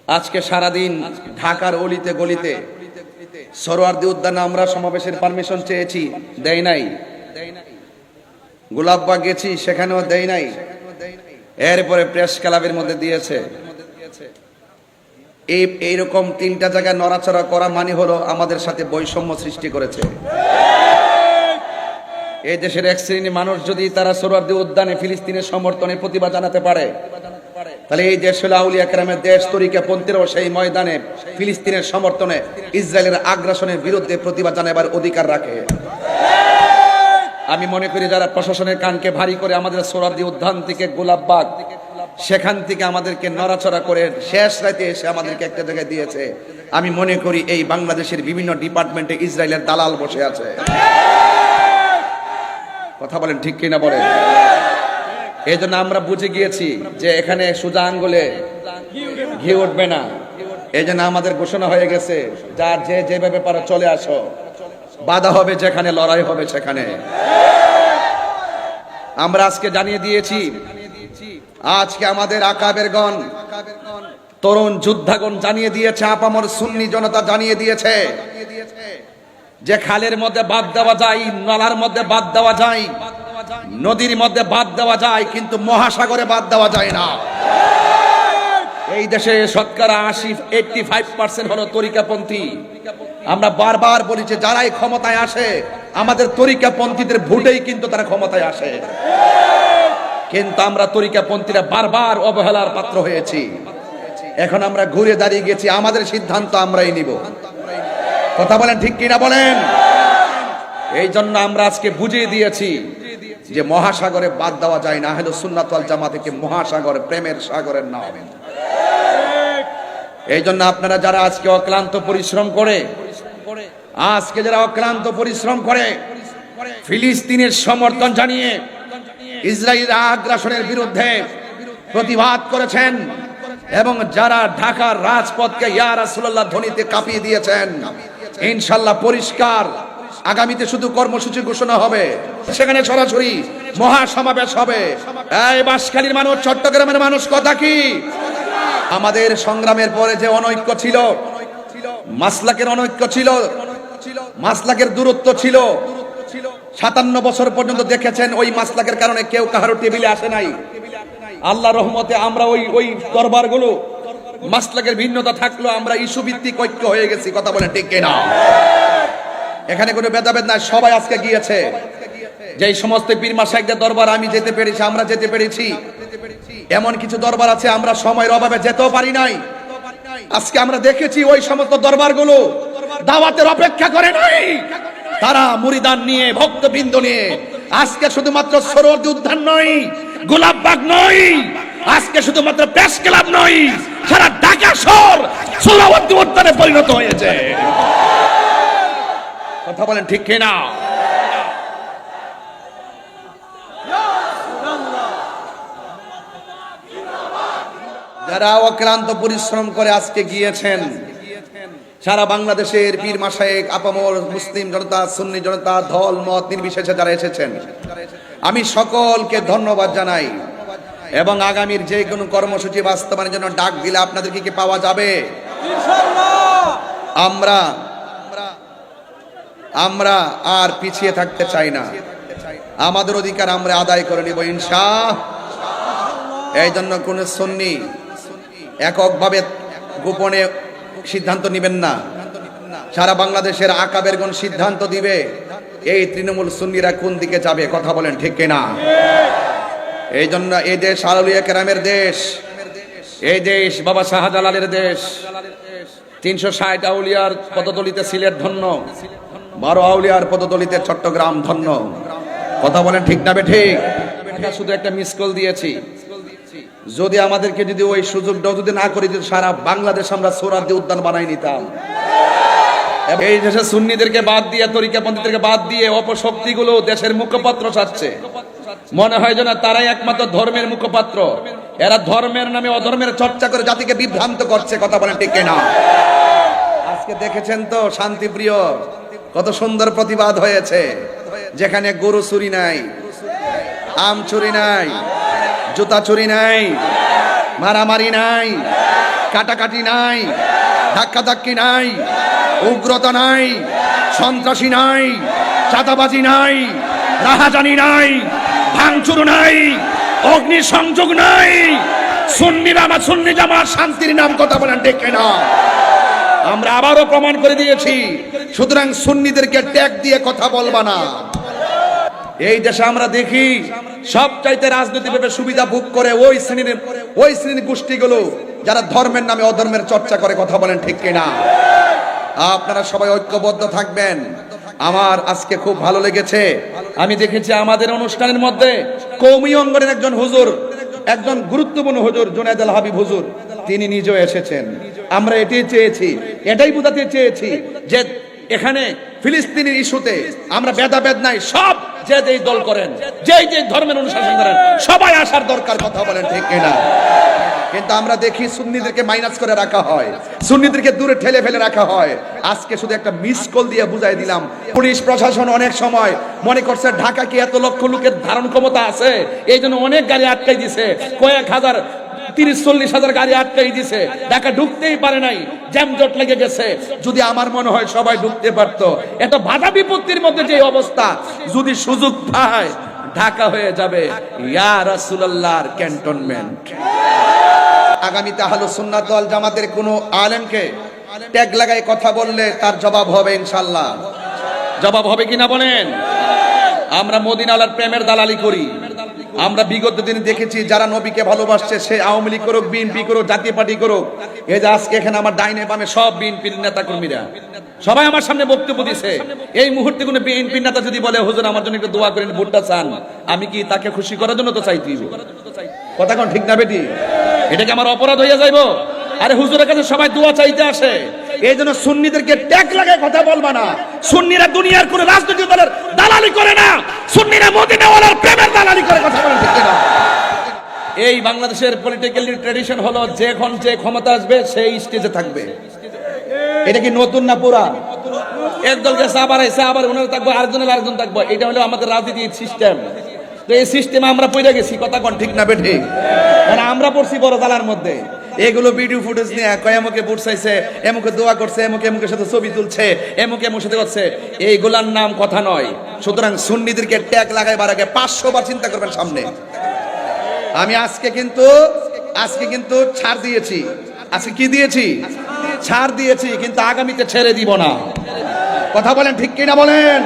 আজকে সারাদিন ঢাকার অলিতে গলিতে সরোয়ার্দী উদ্যানে আমরা সমাবেশের পারমিশন চেয়েছি, দেয় নাই। গোলাপবাগ গেছি, সেখানেও দেয় নাই। এরপরে প্রেস ক্লাবের মধ্যে দিয়েছে। এইরকম তিনটা জায়গায় নড়াচড়া করা মানে হলো আমাদের সাথে বৈষম্য সৃষ্টি করেছে। এই দেশের এক শ্রেণীর মানুষ যদি তারা সোহরাওয়ার্দী উদ্যানে ফিলিস্তিনের সমর্থনে প্রতিবাদ জানাতে পারে, তাহলে এই দেশ হলো আউলিয়া কেরামের দেশ। তরিকাপন্থীরাও সেই ময়দানে ফিলিস্তিনের সমর্থনে ইসরায়েলের আগ্রাসনের বিরুদ্ধে প্রতিবাদ জানাবার অধিকার রাখে। আমি মনে করি যারা প্রশাসনের কানকে ভারী করে আমাদের সোহরাওয়ার্দী উদ্যান থেকে গোলাপবাগ, সেখান থেকে আমাদেরকে নড়াচড়া করে শেষ রাতে এসে আমাদেরকে একটা জায়গায় দিয়েছে, আমি মনে করি এই বাংলাদেশের বিভিন্ন ডিপার্টমেন্টে ইসরায়েলের দালাল বসে আছে। কথা বলেন ঠিক কিনা বলেন? এই জন্য আমরা বুঝে গিয়েছি যে এখানে সোজা আঙ্গুলে ঘি উঠবে না। এই জন্য আমাদের ঘোষণা হয়ে গেছে, যার যে যেভাবে পারো চলে আসো, বাধা হবে যেখানে, লড়াই হবে সেখানে। আমরা আজকে জানিয়ে দিয়েছি, আজকে আমাদের আকাবেরগণ, তরুণ যোদ্ধাগণ জানিয়ে দিয়েছে, আপামর সুন্নি জনতা জানিয়ে দিয়েছে যে খালের মধ্যে বাদ দেওয়া যায়, নালার মধ্যে বাদ দেওয়া যায়, নদীর মধ্যে বাদ দেওয়া যায়, কিন্তু মহাসাগরে বাদ দেওয়া যায় না। এই দেশে শতকরা 85% হলো তরিকাপন্থী। আমরা বারবার বলেছি, যারাই ক্ষমতায় আসে আমাদের তরিকাপন্থীদের ভোটেই কিন্তু তারা ক্ষমতায় আসে, কিন্তু আমরা তরিকাপন্থীরা বারবার অবহেলার পাত্র হয়েছি। এখন আমরা ঘুরে দাঁড়িয়ে গেছি, আমাদের সিদ্ধান্ত আমরাই নিব। কথা বলেন ঠিক কিনা বলেন? এই জন্য আমরা আজকে বুঝিয়ে দিয়েছি যে মহাসাগরে বাদ দেওয়া যায় না। আহলে সুন্নাত ওয়াল জামাত থেকে মহাসাগর প্রেমের সাগরের নাম। এই জন্য আপনারা যারা আজকে অক্লান্ত পরিশ্রম করে, আজকে যারা অক্লান্ত পরিশ্রম করে ফিলিস্তিনের সমর্থন জানিয়ে ইসরায়েলের আগ্রাসনের বিরুদ্ধে প্রতিবাদ করেছেন, এবং যারা ঢাকার রাজপথকে ইয়া রাসূলুল্লাহ ধ্বনিতে কাঁপিয়ে দিয়েছেন, ইনশাআল্লাহ পরিষ্কার আগামীতে শুধু কর্মসূচি ঘোষণা হবে, সেখানে সরাসরি মহাসমাবেশ হবে। এই বাঁশখালীর মানুষ, চট্টগ্রামের মানুষ, কথা কি? আমাদের সংগ্রামের পরে যে অনৈক্য ছিল, মাসলাকের অনৈক্য ছিল, মাসলাকের দূরত্ব ছিল, 57 বছর পর্যন্ত দেখেছেন ওই মাসলাকের কারণে কেউ কারো টেবিলে আসে নাই। আল্লাহর রহমতে আমরা ওই দরবারগুলো মাসলাকের ভিন্নতা থাকলো, আমরা ইস্যু ভিত্তিক ঐক্য হয়ে গেছি। কথা বলেন ঠিক কিনা? এখানে কোনো ভেদাভেদ নাই, সবাই আজকে গিয়েছে। যেই সমস্ত পীর মাশায়েখদের দরবার আমি যেতে পেরেছি, আমরা যেতে পেরেছি, এমন কিছু দরবার আছে আমরা সময়ের অভাবে যেতেও পারি নাই। আজকে আমরা দেখেছি ওই সমস্ত দরবারগুলো দাওয়াতের অপেক্ষা করে নাই, তারা মুরিদান নিয়ে, ভক্তবৃন্দ নিয়ে আজকে শুধুমাত্র সোহরাওয়ার্দী উদ্যান নয়, গোলাপবাগ নয়, আজকে শুধুমাত্র প্রেস ক্লাব নয়, সারা ঢাকা শহর সোহরাওয়ার্দী উদ্যানে পরিণত হয়েছে। কথা বলেন ঠিক কিনা? যারা অক্লান্ত পরিশ্রম করে আজকে গিয়েছেন, সারা বাংলাদেশের পীর মাশায়েখ, আপামর মুসলিম জনতা, সুন্নি জনতা, দল মত নির্বিশেষে যারা এসেছেন, আমি সকলকে ধন্যবাদ জানাই। এবং আগামীর যে কোনো কর্মসূচি বাস্তবায়নের জন্য ডাক দিলে আপনাদেরকে কি পাওয়া যাবে? আমরা আর পিছিয়ে থাকতে চাই না, আমাদের অধিকার আমরা আদায় করে নিব ইনশাআল্লাহ। এই জন্য কোন সুন্নি এককভাবে গোপনে সিদ্ধান্ত নেবেন না, সারা বাংলাদেশের আকাবেরগণ সিদ্ধান্ত দিবে এই তৃণমূল সুন্নিরা কোন দিকে যাবে। কথা বলেন ঠিক কিনা? এই জন্য এই দেশ আউলিয়া কেরামের দেশ, এই দেশ বাবা শাহজালালের দেশ। 360 আউলিয়ার পদতলিতে সিলেট ধন্য, 12 আউলিয়ার পদতলিতে চট্টগ্রাম ধন্য। কথা বলেন ঠিক না বেঠিক? শুধু একটা মিস কল দিয়েছি, যদি আমাদেরকে যদি ওই সুযোগটাও যদি না করে দিত, সারা বাংলাদেশ আমরা সোহরাওয়ার্দী উদ্যান বানাই নিতাম। এই দেশে সুন্নিদেরকে বাদ দিয়ে, তরিকাপন্থীদেরকে বাদ দিয়ে অপশক্তিগুলো দেশের মুখপাত্র চাচ্ছে। মনে হয় যেন তারাই একমাত্র ধর্মের মুখপাত্র, এরা ধর্মের নামে অধর্মের চর্চা করে জাতিকে বিভ্রান্ত করছে। কথা বলেন ঠিক কিনা? আজকে দেখেছেন তো শান্তিপ্রিয় কত সুন্দর প্রতিবাদ হয়েছে, যেখানে গরু চুরি নাই, আম চুরি নাই, জুতা চুরি নাই, মারামারি নাই, কাটাকাটি নাই, ধাক্কাধাক্কি নাই, উগ্রতা নাই, সন্ত্রাসী নাই, চাঁদাবাজি নাই, রাহাজানি নাই, ভাঙচুর নাই, অগ্নিসংযোগ নাই। সুন্নি জামাত শান্তির নাম কথা বলেন ঠিক না? আমরা আবারও প্রমাণ করে দিয়েছি। সুতরাং সুন্নিদেরকে ট্যাগ দিয়ে কথা বলবা না। এই দেশে আমরা দেখি সবচাইতে রাজনৈতিকভাবে সুবিধা ভোগ করে ওই শ্রেণীর গোষ্ঠীগুলো যারা ধর্মের নামে অধর্মের চর্চা করে। কথা বলেন ঠিক কিনা? আপনারা সবাই ঐক্যবদ্ধ থাকবেন। আমার আজকে খুব ভালো লেগেছে, আমি দেখেছি আমাদের অনুষ্ঠানের মধ্যে কওমি অঙ্গনের একজন হুজুর, একজন গুরুত্বপূর্ণ হুজুর জুনায়েদ আল হাবিব হুজুর, তিনি নিজেও এসেছেন। আমরা এটাই চেয়েছি, এটাই বোঝাতে চেয়েছি যে এখানে ফিলিস্তিনের ইস্যুতে আমরা ভেদাভেদ নাই। সব যে যেই দল করেন, যেই যে ধর্মের অনুশাসন করেন, সবাই আসার দরকার। কথা বলেন ঠিক কিনা? কিন্তু আমরা দেখি সুন্নিদেরকে মাইনাস করে রাখা হয়, সুন্নিদেরকে দূরে ঠেলে ফেলে রাখা হয়। আজকে শুধু একটা মিস কল দিয়ে বুঝাই দিলাম। পুলিশ প্রশাসন অনেক সময় মনে করছে ঢাকা কি এত লক্ষ লোকের ধারণ ক্ষমতা আছে, এই জন্য অনেক গাড়ি আটকাই দিছে, কয়েক হাজার 30-40 হাজার গাড়ি আটকাই দিছে, ঢাকা ঢুকতেই পারে নাই, জ্যামজট লেগে গেছে। যদি আমার মনে হয় সবাই ঢুকতে পারতো। এত বাধা বিপত্তির মধ্যে যে অবস্থা, যদি সুযোগ পায় ঢাকা হয়ে যাবে ইয়া রাসূলুল্লাহর ক্যান্টনমেন্ট। আগামীতে আহলুস সুন্নাত ওয়াল জামাতের কোন আলেমকে ট্যাগ লাগাই কথা বললে তার জবাব হবে ইনশাআল্লাহ। জবাব হবে কিনা বলেন? আমরা মদিনাওয়ালার প্রেমের দালালি করি। আমরা বিগত দিনে দেখেছি যারা নবীকে ভালোবাসছে, সে আওয়ামী লীগ করুক, বিএনপি করুক, জাতীয় পার্টি করুক, এই যে আজকে এখানে আমার ডাইনে বামে সব বিএনপির নেতা কর্মীরা সবাই আমার সামনে বক্তব্য দিছে। এই মুহূর্তে কোনো বিএনপির নেতা যদি বলে হুজুর আমার জন্য একটু দোয়া করেন, ভোটটা চান, আমি কি তাকে খুশি করার জন্য তো চাইতে দিব? কথা কোন ঠিক না বেটি? এটা কি আমার অপরাধ হইয়া যাইব? আরে হুজুরের কাছে সবাই দোয়া চাইতে আসে। এই জন্য সুন্নিদেরকে ট্যাগ লাগায় কথা বলবা না। সুন্নিরা দুনিয়ার কোন রাজনৈতিক দলের দালালি করে না, সুন্নিরা মদিনাওয়ালার প্রেমের দালালি করে। কথা বলেন ঠিক না? এই বাংলাদেশের পলিটিক্যাল ট্র্যাডিশন হলো যখন যে ক্ষমতা আসবে সেই স্টেজে থাকবে। এটা কি নতুন না পুরা? একদল গেছে আবার এসে আবার ওনারা থাকবো, আরেকজন থাকবো। এটা হলো আমাদের রাজনীতির সিস্টেম। তো এই সিস্টেমে আমরা পড়ে গেছি। কথা কোন ঠিক না বেঠিক? মানে আমরা পড়ছি বড় জালার মধ্যে। এগুলো ভিডিও ফুটেজ নিয়ে এমুকে ভোট চাইছে, এমুকে দোয়া করছে, এমুকের সাথে ছবি তুলছে, এমুকের সাথে করছে, এইগুলার নাম কথা নয়। সুতরাং সুন্নিদেরকে ট্যাগ লাগাইবার আগে 500 বার চিন্তা করবেন সামনে। আমি আজকে কিন্তু ছাড় দিয়েছি। আজকে কি দিয়েছি? ছাড় দিয়েছি, কিন্তু আগামীতে ছেড়ে দিব না। কথা বলেন ঠিক কিনা বলেন?